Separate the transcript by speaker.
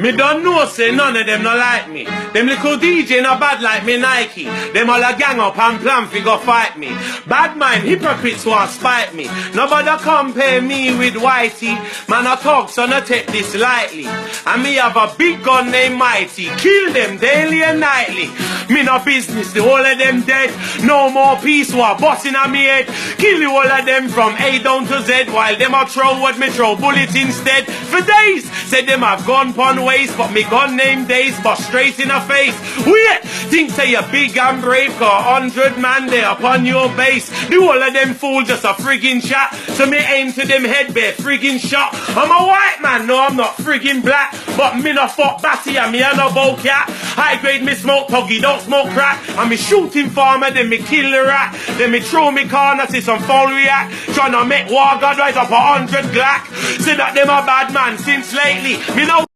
Speaker 1: Me don't know, say none of them no like me. Them little DJ no bad like me Nike. Them all a gang up and plan fi go fight me. Bad mind, hypocrites want spite me. Nobody compare me with Whitey. Man I talk so no take this lightly. And me have a big gun named Mighty. Kill them daily and nightly. Me no business, the whole of them dead. No more peace war busting on me head. Kill the whole of them from A down to Z. While them a throw what me throw bullets instead. For days, said them have gone pon waste. But me gun named Days, but straight in the face. Wait, think say you big and brave. Cause 100 man there upon your base. The whole of them fool just a friggin' shot. So me aim to them head bare friggin' shot. I'm a white man, no I'm not friggin' black. But me no fuck batty and me a no bow cat. High grade me smoke tuggy, don't smoke crack. And me shooting farmer, then me kill the rat. Then me throw me corner, see some foul react. Tryna make war god rise up 100 glack. Say that them a bad man since lately. Me no